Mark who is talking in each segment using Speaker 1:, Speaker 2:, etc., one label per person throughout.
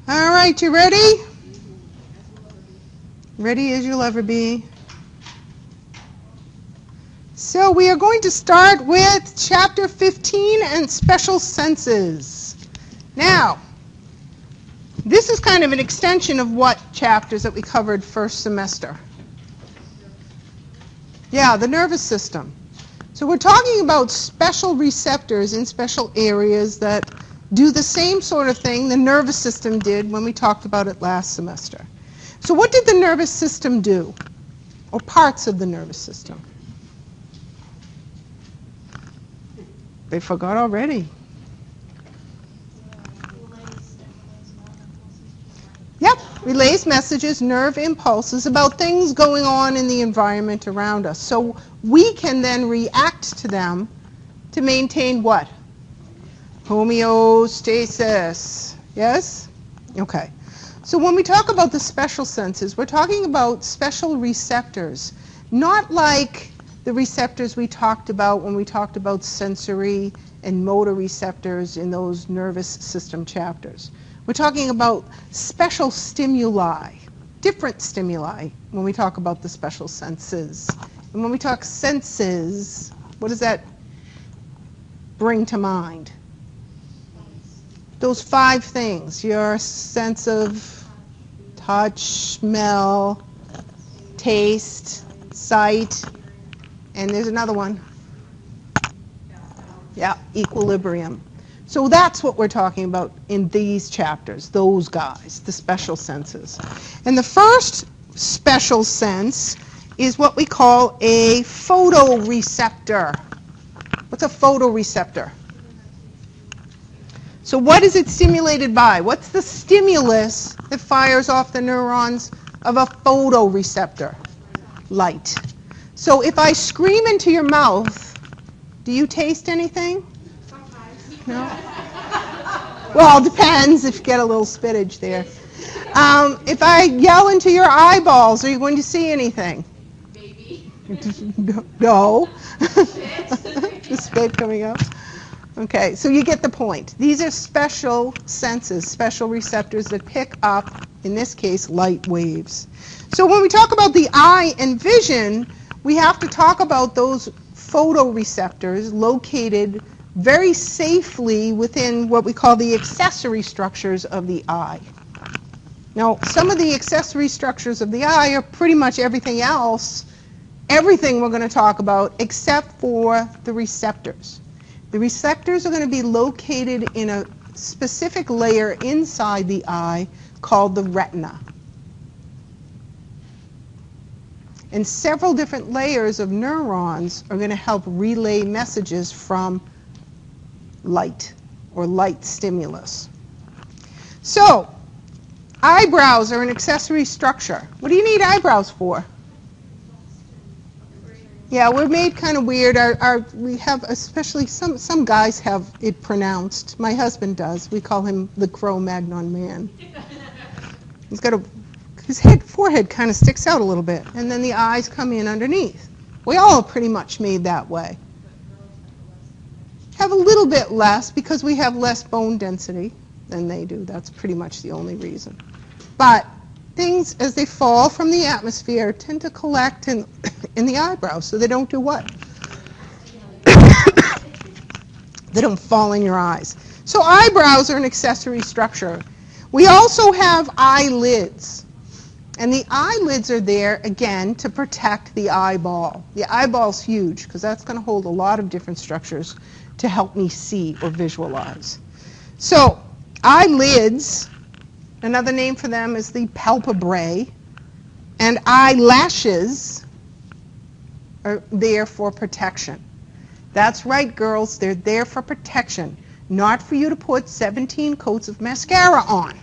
Speaker 1: All right, you ready? Ready as you'll ever be. So we are going to start with Chapter 15 and Special Senses. Now, this is kind of an extension of what chapters that we covered first semester. Yeah, the nervous system. So we're talking about special receptors in special areas that do the same sort of thing the nervous system did when we talked about it last semester. So what did the nervous system do? Or parts of the nervous system? They forgot already. Yep, relays messages, nerve impulses about things going on in the environment around us. So we can then react to them to maintain what? Homeostasis. Yes? Okay. So when we talk about the special senses, we're talking about special receptors, not like the receptors we talked about when we talked about sensory and motor receptors in those nervous system chapters. We're talking about special stimuli, different stimuli when we talk about the special senses. And when we talk senses, what does that bring to mind? Those 5 things, your sense of touch, smell, taste, sight, and there's another one. Yeah, equilibrium. So that's what we're talking about in these chapters, those guys, the special senses. And the first special sense is what we call a photoreceptor. What's a photoreceptor? So what is it stimulated by? What's the stimulus that fires off the neurons of a photoreceptor? Light. So if I scream into your mouth, do you taste anything? Sometimes. No? Well, it depends if you get a little spittage there. If I yell into your eyeballs, are you going to see anything?
Speaker 2: Maybe.
Speaker 1: No. The spit coming up. Okay, so you get the point. These are special senses, special receptors that pick up, in this case, light waves. So when we talk about the eye and vision, we have to talk about those photoreceptors located very safely within what we call the accessory structures of the eye. Now, some of the accessory structures of the eye are pretty much everything else, everything we're going to talk about except for the receptors. The receptors are going to be located in a specific layer inside the eye called the retina. And several different layers of neurons are going to help relay messages from light or light stimulus. So, eyebrows are an accessory structure. What do you need eyebrows for? Yeah, we're made kind of weird. We have, especially some guys have it pronounced. My husband does. We call him the Cro-Magnon man. He's got his forehead kind of sticks out a little bit, and then the eyes come in underneath. We all are pretty much made that way. Have a little bit less because we have less bone density than they do. That's pretty much the only reason. But things, as they fall from the atmosphere, tend to collect in the eyebrows, so they don't do what? They don't fall in your eyes. So eyebrows are an accessory structure. We also have eyelids. And the eyelids are there, again, to protect the eyeball. The eyeball's huge because that's going to hold a lot of different structures to help me see or visualize. So eyelids, another name for them is the palpebrae, and eyelashes are there for protection. That's right, girls, they're there for protection, not for you to put 17 coats of mascara on.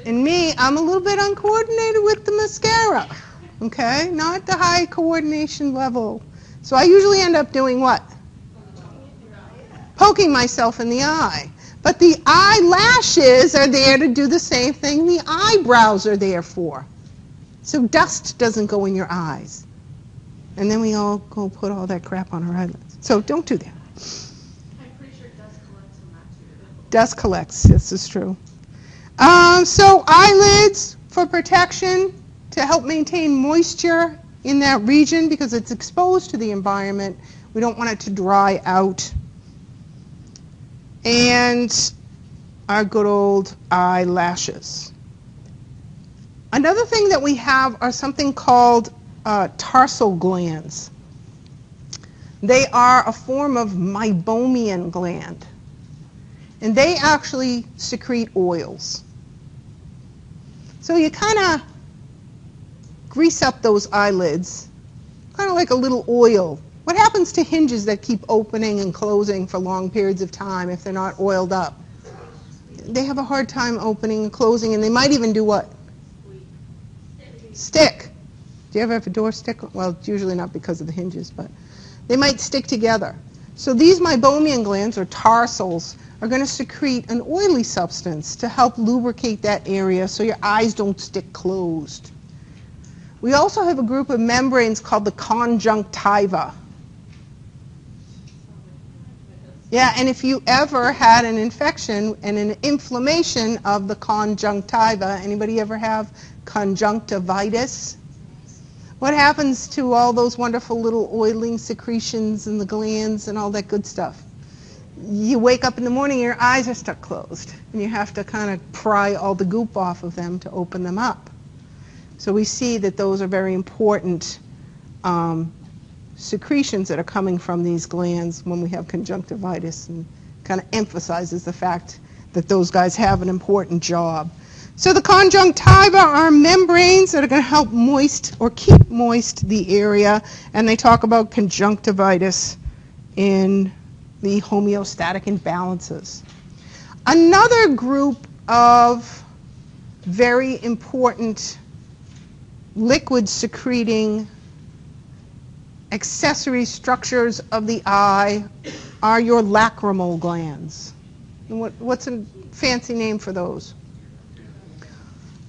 Speaker 1: And me, I'm a little bit uncoordinated with the mascara, okay? Not the high coordination level. So I usually end up doing what? Poking myself in the eye. But the eyelashes are there to do the same thing the eyebrows are there for. So dust doesn't go in your eyes. And then we all go put all that crap on our eyelids. So don't do that.
Speaker 2: I'm pretty sure dust collects from that too.
Speaker 1: Dust collects. This is true. So eyelids for protection to help maintain moisture in that region because it's exposed to the environment. We don't want it to dry out. And our good old eyelashes. Another thing that we have are something called tarsal glands. They are a form of meibomian gland. And they actually secrete oils. So you kind of grease up those eyelids, kind of like a little oil. What happens to hinges that keep opening and closing for long periods of time if they're not oiled up? They have a hard time opening and closing, and they might even do what? Stick. Do you ever have a door stick? Well, it's usually not because of the hinges, but they might stick together. So these meibomian glands, or tarsals, are going to secrete an oily substance to help lubricate that area so your eyes don't stick closed. We also have a group of membranes called the conjunctiva. Yeah, and if you ever had an infection and an inflammation of the conjunctiva, anybody ever have conjunctivitis? What happens to all those wonderful little oiling secretions in the glands and all that good stuff? You wake up in the morning, your eyes are stuck closed, and you have to kind of pry all the goop off of them to open them up. So we see that those are very important secretions that are coming from these glands when we have conjunctivitis, and kind of emphasizes the fact that those guys have an important job. So the conjunctiva are membranes that are going to help moist or keep moist the area, and they talk about conjunctivitis in the homeostatic imbalances. Another group of very important liquid secreting accessory structures of the eye are your lacrimal glands. And what's a fancy name for those?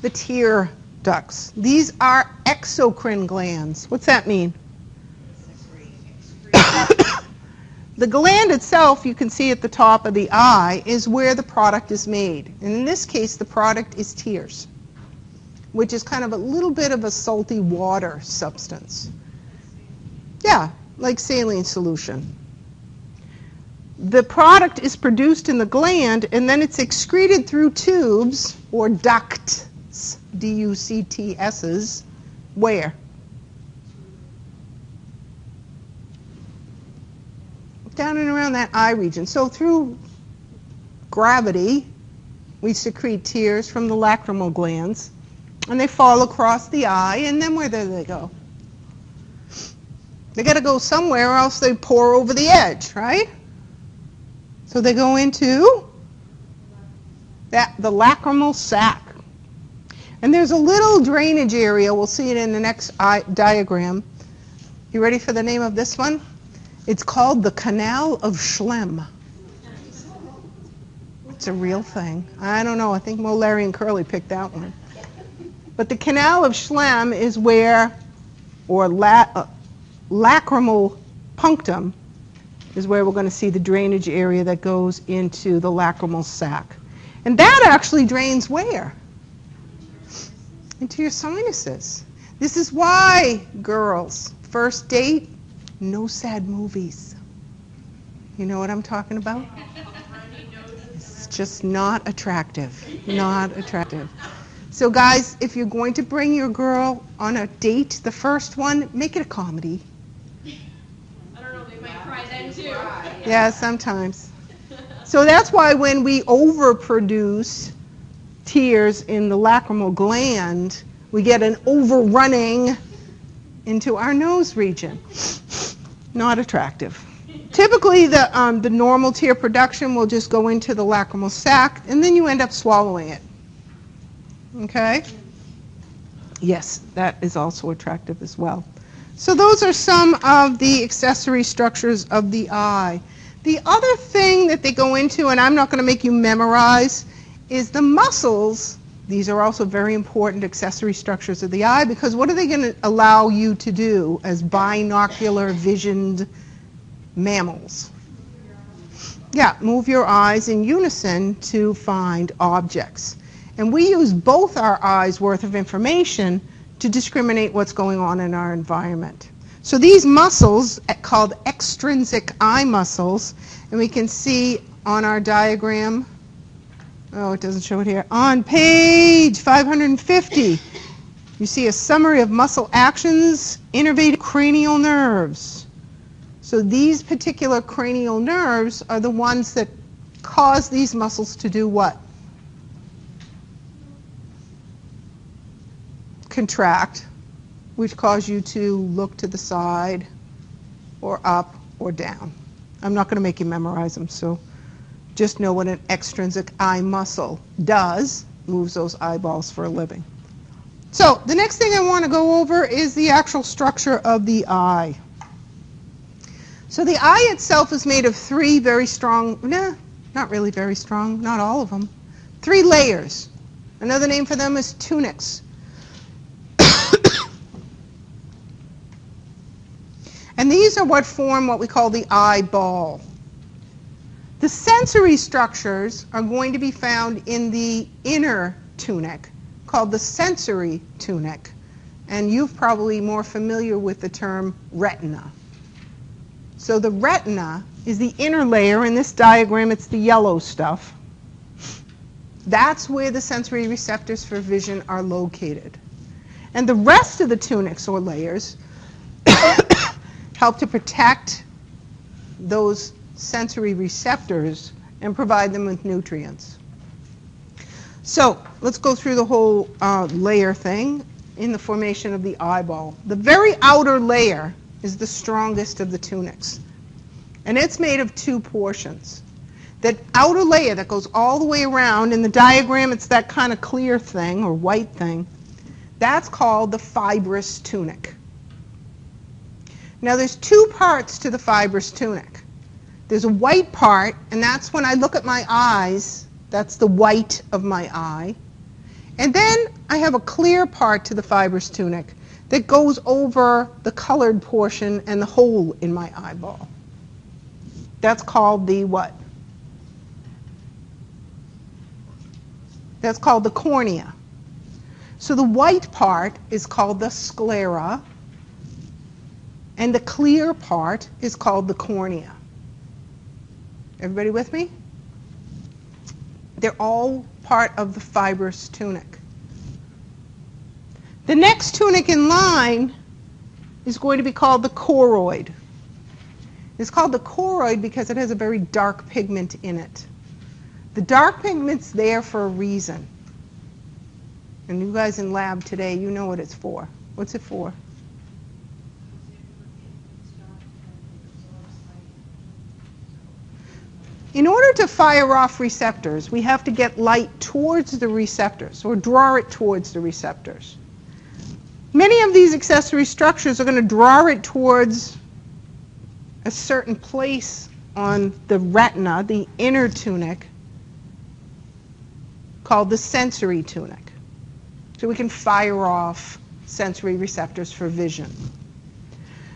Speaker 1: The tear ducts. These are exocrine glands. What's that mean? The gland itself, you can see at the top of the eye, is where the product is made. And in this case, the product is tears, which is kind of a little bit of a salty water substance. Yeah, like saline solution. The product is produced in the gland, and then it's excreted through tubes or ducts, D-U-C-T-S's, where? Down and around that eye region. So through gravity, we secrete tears from the lacrimal glands, and they fall across the eye, and then where do they go? They got to go somewhere, or else they pour over the edge, right? So they go into the lacrimal sac. And there's a little drainage area. We'll see it in the next diagram. You ready for the name of this one? It's called the Canal of Schlemm. It's a real thing. I don't know. I think Mo, Larry, and Curly picked that one. But the Canal of Schlemm is where, or lacrimal punctum, is where we're going to see the drainage area that goes into the lacrimal sac. And that actually drains where? Into your sinuses. This is why, girls, first date, no sad movies. You know what I'm talking about? It's just not attractive. Not attractive. So guys, if you're going to bring your girl on a date, the first one, make it a comedy.
Speaker 2: I don't know, they might cry then too.
Speaker 1: Yeah, sometimes. So that's why when we overproduce tears in the lacrimal gland, we get an overrunning into our nose region. Not attractive. Typically, the normal tear production will just go into the lacrimal sac, and then you end up swallowing it. Okay? Yes, that is also attractive as well. So those are some of the accessory structures of the eye. The other thing that they go into, and I'm not going to make you memorize, is the muscles. These are also very important accessory structures of the eye, because what are they going to allow you to do as binocular visioned mammals? Yeah, move your eyes in unison to find objects. And we use both our eyes' worth of information to discriminate what's going on in our environment. So these muscles, called extrinsic eye muscles, and we can see on our diagram, oh, it doesn't show it here, on page 550, you see a summary of muscle actions, innervated cranial nerves. So these particular cranial nerves are the ones that cause these muscles to do what? Contract, which cause you to look to the side or up or down. I'm not going to make you memorize them, so just know what an extrinsic eye muscle does, moves those eyeballs for a living. So the next thing I want to go over is the actual structure of the eye. So the eye itself is made of three very strong, not really very strong, not all of them, 3 layers. Another name for them is tunics. And these are what form what we call the eyeball. The sensory structures are going to be found in the inner tunic, called the sensory tunic. And you're probably more familiar with the term retina. So the retina is the inner layer. In this diagram, it's the yellow stuff. That's where the sensory receptors for vision are located. And the rest of the tunics or layers help to protect those sensory receptors and provide them with nutrients. So let's go through the whole layer thing in the formation of the eyeball. The very outer layer is the strongest of the tunics, and it's made of 2 portions. That outer layer that goes all the way around, in the diagram it's that kind of clear thing or white thing, that's called the fibrous tunic. Now there's 2 parts to the fibrous tunic. There's a white part, and that's when I look at my eyes, that's the white of my eye. And then I have a clear part to the fibrous tunic that goes over the colored portion and the hole in my eyeball. That's called the what? That's called the cornea. So the white part is called the sclera, and the clear part is called the cornea. Everybody with me? They're all part of the fibrous tunic. The next tunic in line is going to be called the choroid. It's called the choroid because it has a very dark pigment in it. The dark pigment's there for a reason. And you guys in lab today, you know what it's for. What's it for? In order to fire off receptors, we have to get light towards the receptors or draw it towards the receptors. Many of these accessory structures are going to draw it towards a certain place on the retina, the inner tunic, called the sensory tunic. So we can fire off sensory receptors for vision.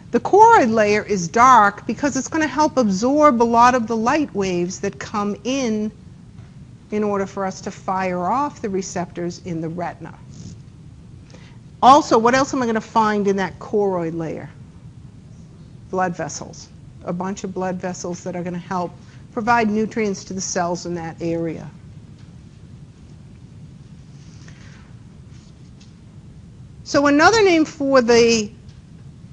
Speaker 1: The choroid layer is dark because it's going to help absorb a lot of the light waves that come in order for us to fire off the receptors in the retina. Also, what else am I going to find in that choroid layer? Blood vessels. A bunch of blood vessels that are going to help provide nutrients to the cells in that area. So another name for the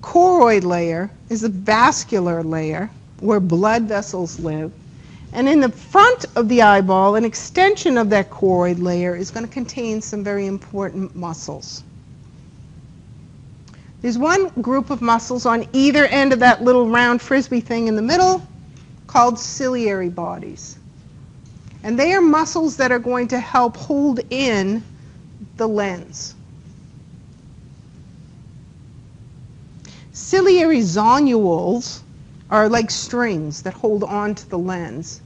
Speaker 1: choroid layer is the vascular layer, where blood vessels live. And in the front of the eyeball, an extension of that choroid layer is going to contain some very important muscles. There's one group of muscles on either end of that little round frisbee thing in the middle called ciliary bodies. And they are muscles that are going to help hold in the lens. Ciliary zonules are like strings that hold on to the lens.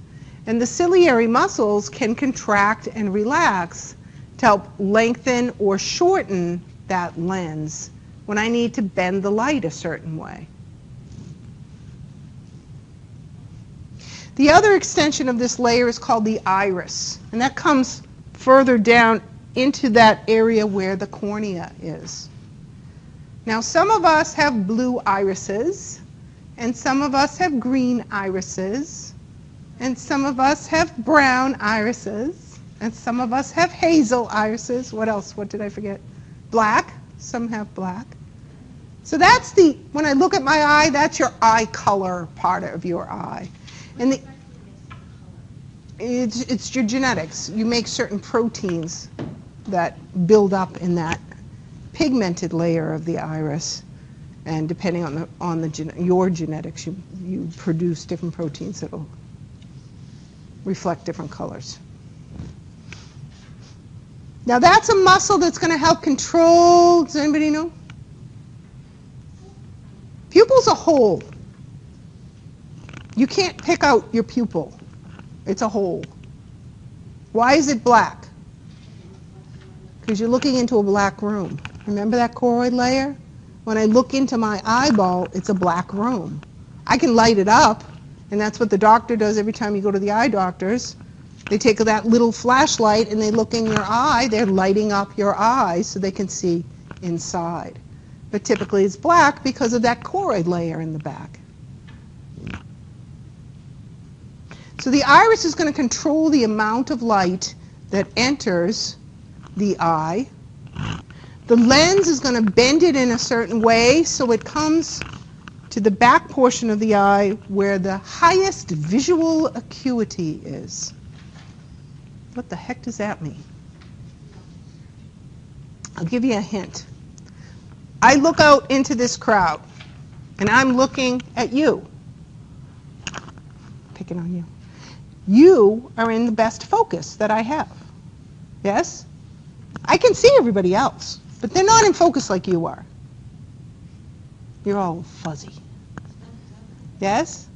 Speaker 1: And the ciliary muscles can contract and relax to help lengthen or shorten that lens when I need to bend the light a certain way. The other extension of this layer is called the iris, and that comes further down into that area where the cornea is. Now, some of us have blue irises, and some of us have green irises, and some of us have brown irises, and some of us have hazel irises. What else? What did I forget? Black. Some have black. So that's when I look at my eye, that's your eye color part of your eye. And it's your genetics. You make certain proteins that build up in that pigmented layer of the iris. And depending on your genetics, you produce different proteins that will reflect different colors. Now that's a muscle that's going to help control, does anybody know? Pupil's a hole. You can't pick out your pupil. It's a hole. Why is it black? Because you're looking into a black room. Remember that choroid layer? When I look into my eyeball, it's a black room. I can light it up, and that's what the doctor does every time you go to the eye doctors. They take that little flashlight and they look in your eye. They're lighting up your eye so they can see inside. But typically it's black because of that choroid layer in the back. So the iris is going to control the amount of light that enters the eye. The lens is going to bend it in a certain way so it comes to the back portion of the eye where the highest visual acuity is. What the heck does that mean? I'll give you a hint. I look out into this crowd, and I'm looking at you. Picking on you. You are in the best focus that I have. Yes? I can see everybody else, but they're not in focus like you are. You're all fuzzy. Yes?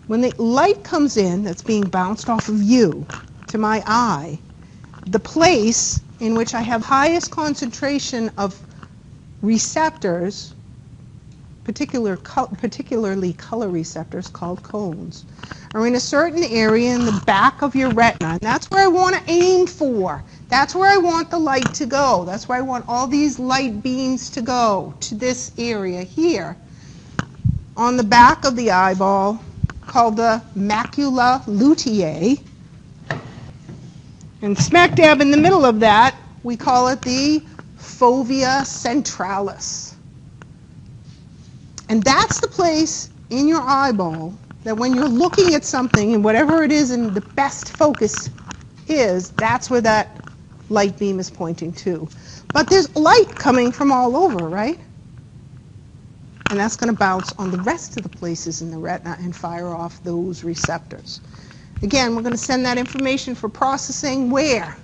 Speaker 1: When the light comes in that's being bounced off of you to my eye, the place in which I have highest concentration of receptors, particularly color receptors called cones, are in a certain area in the back of your retina. And that's where I want to aim for. That's where I want the light to go. That's where I want all these light beams to go, to this area here on the back of the eyeball called the macula luteae. And smack dab in the middle of that, we call it the fovea centralis. And that's the place in your eyeball that when you're looking at something, and whatever it is in the best focus is, that's where that light beam is pointing to. But there's light coming from all over, right? And that's going to bounce on the rest of the places in the retina and fire off those receptors. Again, we're going to send that information for processing where?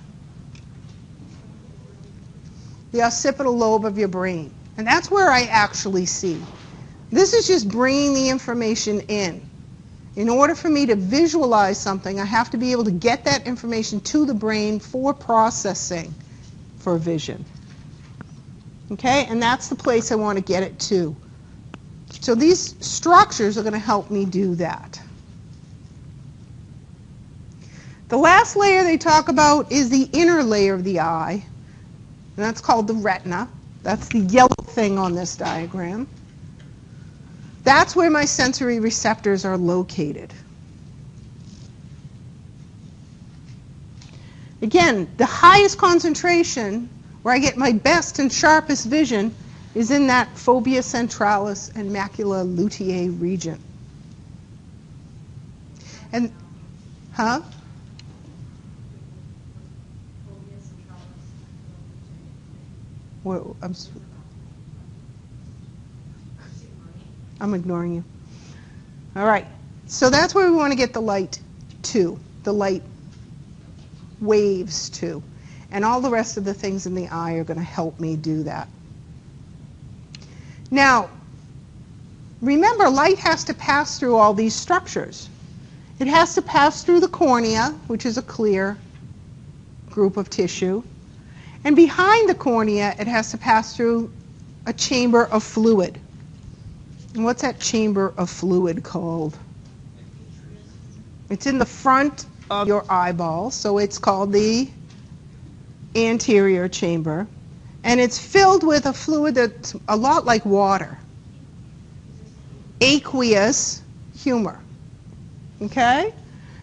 Speaker 1: The occipital lobe of your brain. And that's where I actually see. This is just bringing the information in. In order for me to visualize something, I have to be able to get that information to the brain for processing for vision. Okay? And that's the place I want to get it to. So these structures are going to help me do that. The last layer they talk about is the inner layer of the eye, and that's called the retina. That's the yellow thing on this diagram. That's where my sensory receptors are located. Again, the highest concentration, where I get my best and sharpest vision, is in that fovea centralis and macula luteae region. And, huh? Well, I'm ignoring you. All right. So that's where we want to get the light to, the light waves to. And all the rest of the things in the eye are going to help me do that. Now, remember, light has to pass through all these structures. It has to pass through the cornea, which is a clear group of tissue. And behind the cornea, it has to pass through a chamber of fluid. And what's that chamber of fluid called? It's in the front of your eyeball, so it's called the anterior chamber. And it's filled with a fluid that's a lot like water. Aqueous humor. Okay?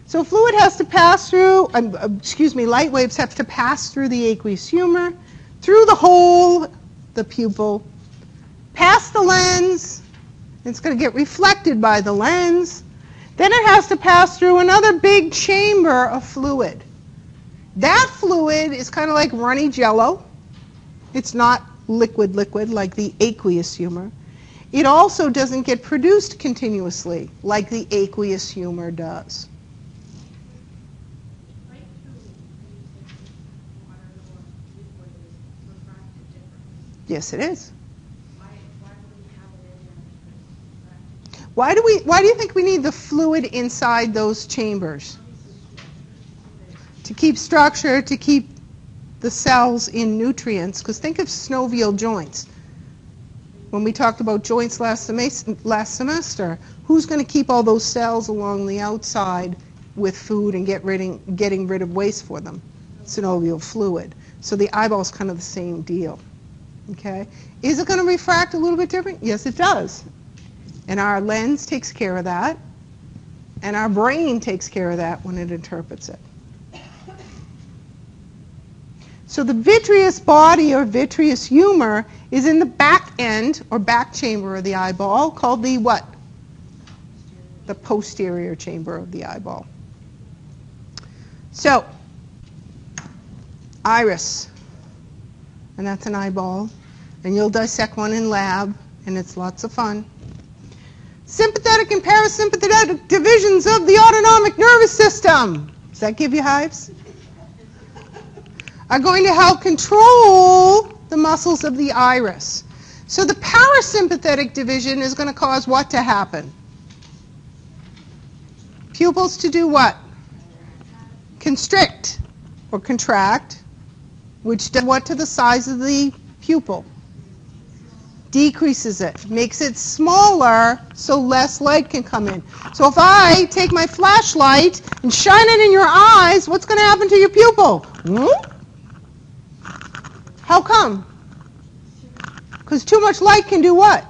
Speaker 1: So fluid has to pass through, light waves have to pass through the aqueous humor, through the hole, the pupil, past the lens. It's going to get reflected by the lens. Then it has to pass through another big chamber of fluid. That fluid is kind of like runny jello. It's not liquid like the aqueous humor. It also doesn't get produced continuously like the aqueous humor does. Yes, it is. Why do you think we need the fluid inside those chambers? To keep structure, to keep the cells in nutrients. Because think of synovial joints. When we talked about joints last semester, who's going to keep all those cells along the outside with food and getting rid of waste for them? Synovial fluid. So the eyeball is kind of the same deal. Okay? Is it going to refract a little bit different? Yes, it does. And our lens takes care of that. And our brain takes care of that when it interprets it. So the vitreous body or vitreous humor is in the back end or back chamber of the eyeball called the what? The posterior chamber of the eyeball. So, iris. And that's an eyeball. And you'll dissect one in lab, and it's lots of fun. Sympathetic and parasympathetic divisions of the autonomic nervous system. Does that give you hives? Are going to help control the muscles of the iris. So the parasympathetic division is going to cause what to happen? Pupils to do what? Constrict or contract, which does what to the size of the pupil? Decreases it, makes it smaller so less light can come in. So if I take my flashlight and shine it in your eyes, what's going to happen to your pupil? How come? Because too much light can do what?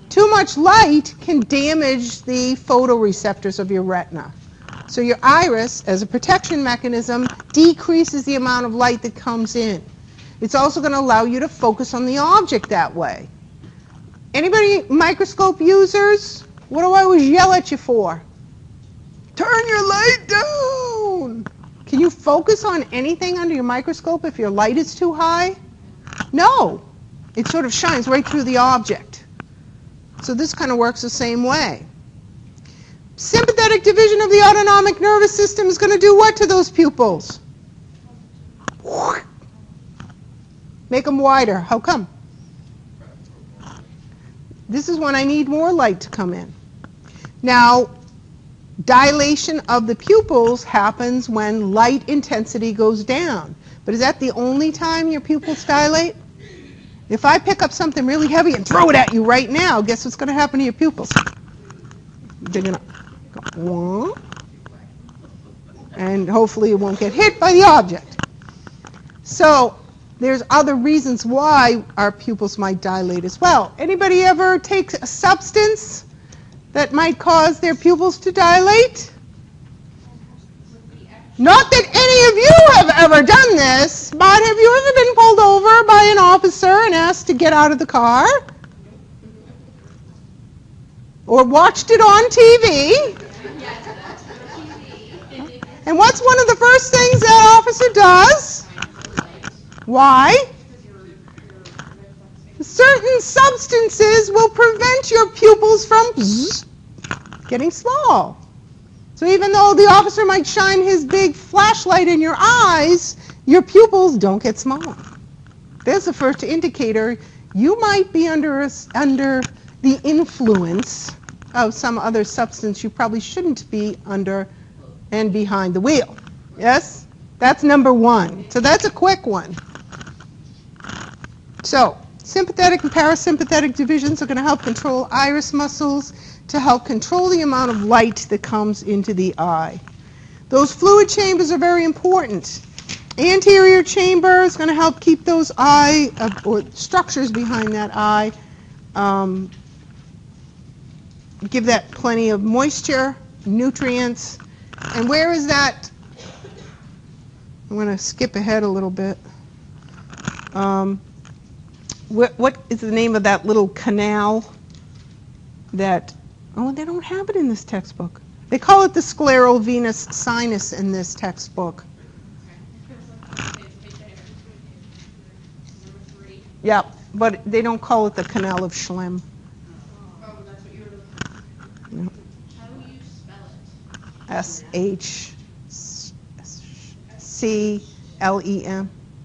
Speaker 1: Too much light can damage the photoreceptors of your retina. So your iris, as a protection mechanism, decreases the amount of light that comes in. It's also going to allow you to focus on the object that way. Anybody microscope users? What do I always yell at you for? Turn your light down! Can you focus on anything under your microscope if your light is too high? No. It sort of shines right through the object. So this kind of works the same way. Sympathetic division of the autonomic nervous system is going to do what to those pupils? Make them wider. How come? This is when I need more light to come in. Now, dilation of the pupils happens when light intensity goes down. But is that the only time your pupils dilate? If I pick up something really heavy and throw it at you right now, guess what's going to happen to your pupils? They're going to go, and hopefully it won't get hit by the object. So there's other reasons why our pupils might dilate as well. Anybody ever take a substance that might cause their pupils to dilate? Not that any of you have ever done this, but have you ever been pulled over by an officer and asked to get out of the car? Or watched it on TV? And what's one of the first things that officer does? Why? Certain substances will prevent your pupils from getting small. So even though the officer might shine his big flashlight in your eyes, your pupils don't get small. There's the first indicator you might be under the influence of some other substance you probably shouldn't be under and behind the wheel. Yes? That's number one. So that's a quick one. So sympathetic and parasympathetic divisions are going to help control iris muscles. to help control the amount of light that comes into the eye. Those fluid chambers are very important. Anterior chamber is going to help keep those eye, or structures behind that eye, give that plenty of moisture, nutrients. And where is that? I'm going to skip ahead a little bit. What is the name of that little canal that, oh, they don't have it in this textbook. They call it the scleral venous sinus in this textbook. Yeah, but they don't call it the canal of Schlemm.
Speaker 2: Oh, that's what you were looking for.
Speaker 1: No.
Speaker 2: How do you spell it?
Speaker 1: S-H-C-L-E-M.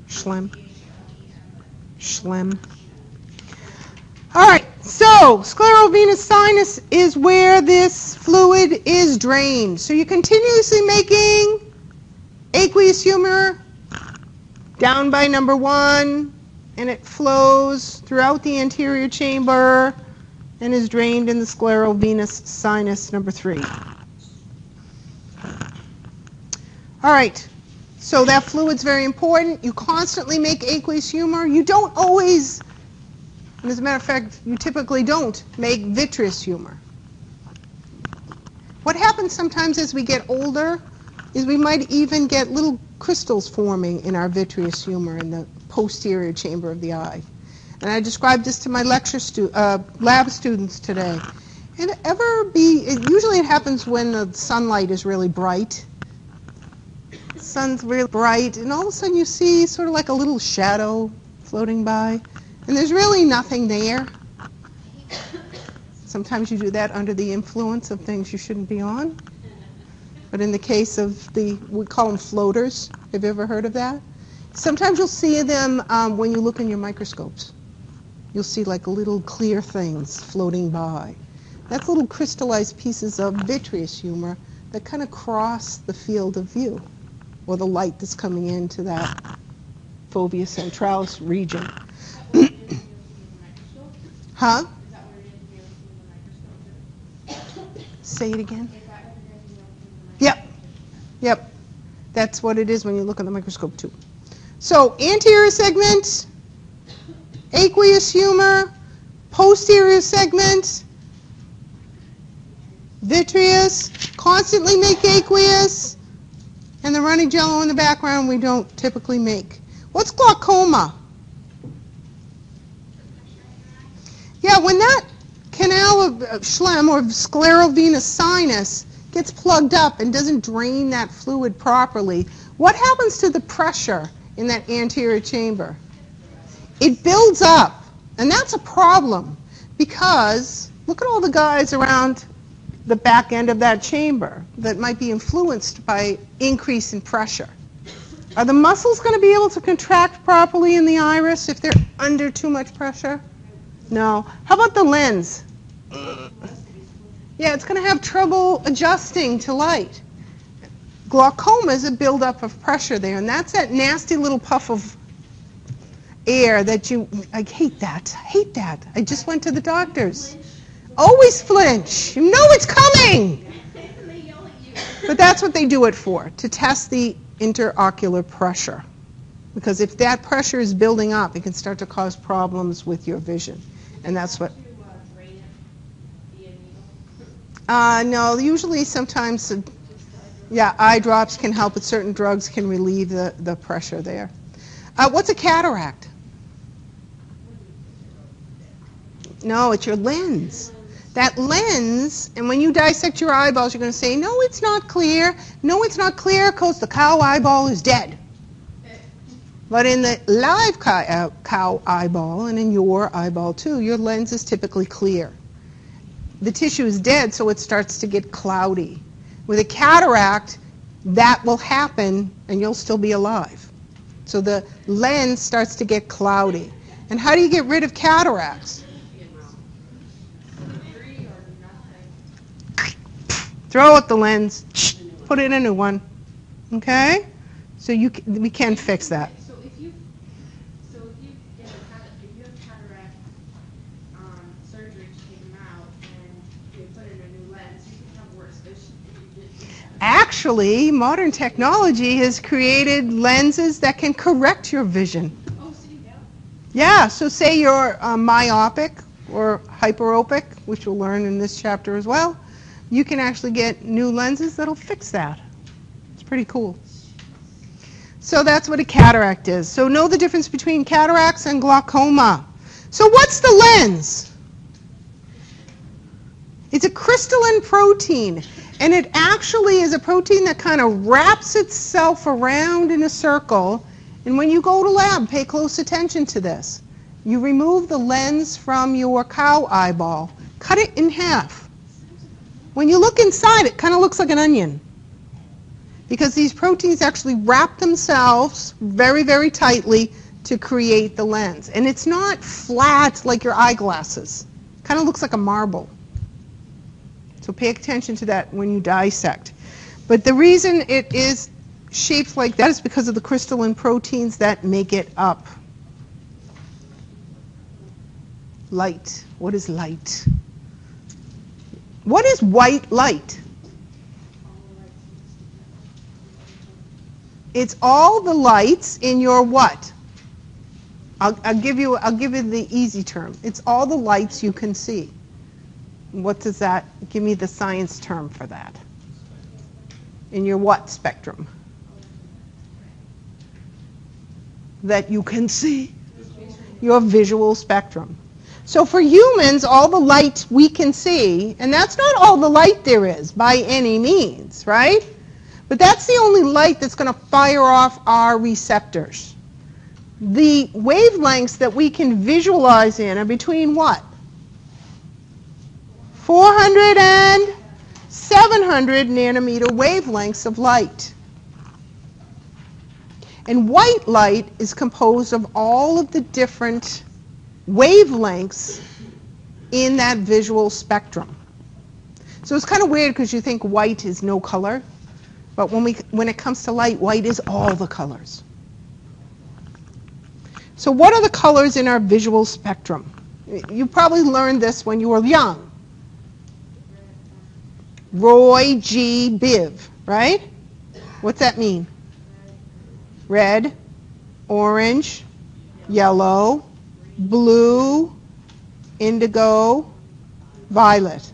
Speaker 1: Schlemm. Schlemm. All right, so scleral venous sinus is where this fluid is drained. So you're continuously making aqueous humor down by number 1, and it flows throughout the anterior chamber and is drained in the scleral venous sinus number 3. All right, so that fluid's very important. You constantly make aqueous humor. You don't always, and as a matter of fact, you typically don't make vitreous humor. What happens sometimes as we get older is we might even get little crystals forming in our vitreous humor in the posterior chamber of the eye. And I described this to my lab students today. Usually it happens when the sunlight is really bright. The sun's really bright, and all of a sudden you see sort of like a little shadow floating by, and there's really nothing there. Sometimes you do that under the influence of things you shouldn't be on. But in the case of we call them floaters. Have you ever heard of that? Sometimes you'll see them when you look in your microscopes. You'll see like little clear things floating by. That's little crystallized pieces of vitreous humor that kind of cross the field of view, or the light that's coming into that fovea centralis region. Huh? Say it again. Yep. That's what it is when you look at the microscope too. So anterior segment, aqueous humor, posterior segment, vitreous, constantly make aqueous, and the running jello in the background we don't typically make. What's glaucoma? Yeah, when that canal of Schlemm or scleral venous sinus gets plugged up and doesn't drain that fluid properly, what happens to the pressure in that anterior chamber? It builds up, and that's a problem because look at all the guys around the back end of that chamber that might be influenced by increase in pressure. Are the muscles going to be able to contract properly in the iris if they're under too much pressure? No. How about the lens? Yeah, it's going to have trouble adjusting to light. Glaucoma is a buildup of pressure there, and that's that nasty little puff of air that I hate that. I just went to the doctor's. Always flinch. You know it's coming. But that's what they do it for, to test the interocular pressure. Because if that pressure is building up, it can start to cause problems with your vision. And that's what... No, usually sometimes, eye drops can help, but certain drugs can relieve the pressure there. What's a cataract? No, it's your lens. That lens, and when you dissect your eyeballs, you're going to say, no, it's not clear. No, it's not clear because the cow eyeball is dead. But in the live cow eyeball, and in your eyeball too, your lens is typically clear. The tissue is dead, so it starts to get cloudy. With a cataract, that will happen, and you'll still be alive. So the lens starts to get cloudy. And how do you get rid of cataracts? Throw out the lens, put in a new one. Okay? So we can fix that.
Speaker 2: So if you have cataract surgery to take them out, and you put in
Speaker 1: actually, modern technology has created lenses that can correct your vision.
Speaker 2: Oh, see, yeah.
Speaker 1: Yeah, so say you're myopic or hyperopic, which we'll learn in this chapter as well. You can actually get new lenses that'll fix that. It's pretty cool. So that's what a cataract is. So know the difference between cataracts and glaucoma. So what's the lens? It's a crystalline protein, and it actually is a protein that kind of wraps itself around in a circle. And when you go to lab, pay close attention to this. You remove the lens from your cow eyeball, cut it in half. When you look inside, it kind of looks like an onion, because these proteins actually wrap themselves very, very tightly to create the lens. And it's not flat like your eyeglasses. It kind of looks like a marble. So pay attention to that when you dissect. But the reason it is shaped like that is because of the crystalline proteins that make it up. Light. What is light? What is white light? It's all the lights in your what? I'll give you the easy term. It's all the lights you can see. What does that, give me the science term for that. In your what spectrum? That you can see. Your visual spectrum. So for humans, all the light we can see, and that's not all the light there is by any means, right? But that's the only light that's going to fire off our receptors. The wavelengths that we can visualize in are between what? 400 and 700 nanometer wavelengths of light. And white light is composed of all of the different wavelengths in that visual spectrum. So it's kind of weird because you think white is no color, but when it comes to light, white is all the colors. So what are the colors in our visual spectrum? You probably learned this when you were young. Roy G. Biv, right? What's that mean? Red, orange, yellow, blue, indigo, violet.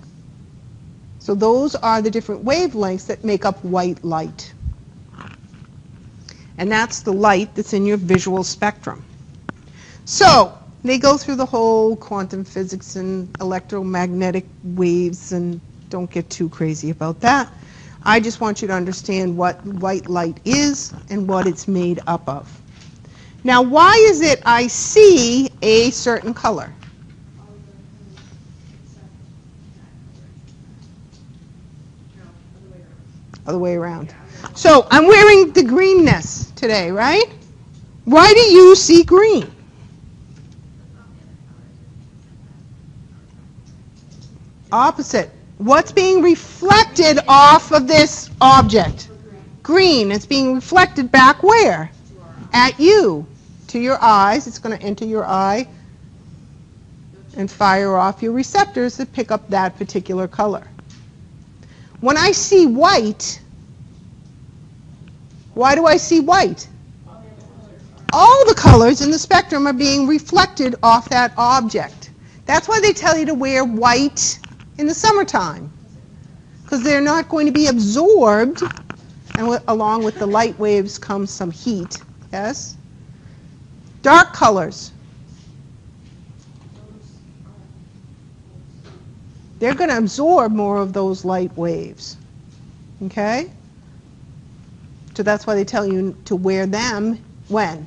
Speaker 1: So those are the different wavelengths that make up white light. And that's the light that's in your visual spectrum. So they go through the whole quantum physics and electromagnetic waves, and don't get too crazy about that. I just want you to understand what white light is and what it's made up of. Now, why is it I see a certain color? Other way around. So I'm wearing the greenness today, right? Why do you see green? Opposite. What's being reflected off of this object? Green. It's being reflected back where? At you. To your eyes. It's going to enter your eye and fire off your receptors that pick up that particular color. When I see white, why do I see white? All the colors in the spectrum are being reflected off that object. That's why they tell you to wear white in the summertime, because they're not going to be absorbed, and along with the light waves comes some heat. Yes? Dark colors. They're going to absorb more of those light waves. Okay? So that's why they tell you to wear them when?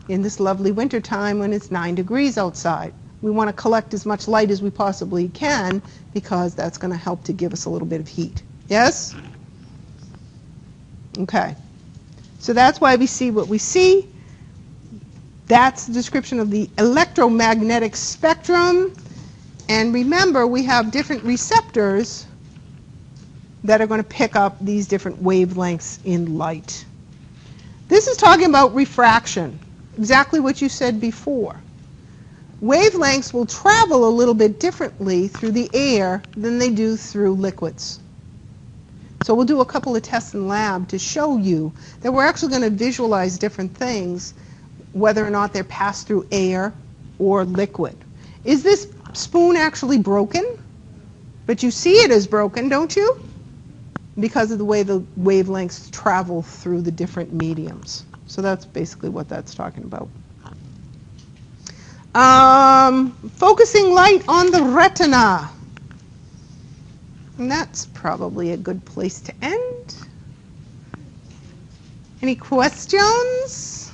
Speaker 1: In this lovely winter time when it's 9 degrees outside. We want to collect as much light as we possibly can because that's going to help to give us a little bit of heat. Yes? Okay. So that's why we see what we see. That's the description of the electromagnetic spectrum. And remember, we have different receptors that are going to pick up these different wavelengths in light. This is talking about refraction, exactly what you said before. Wavelengths will travel a little bit differently through the air than they do through liquids. So we'll do a couple of tests in lab to show you that we're actually going to visualize different things, whether or not they're passed through air or liquid. Is this spoon actually broken? But you see it as broken, don't you? Because of the way the wavelengths travel through the different mediums. So that's basically what that's talking about. Focusing light on the retina. And that's probably a good place to end. Any questions?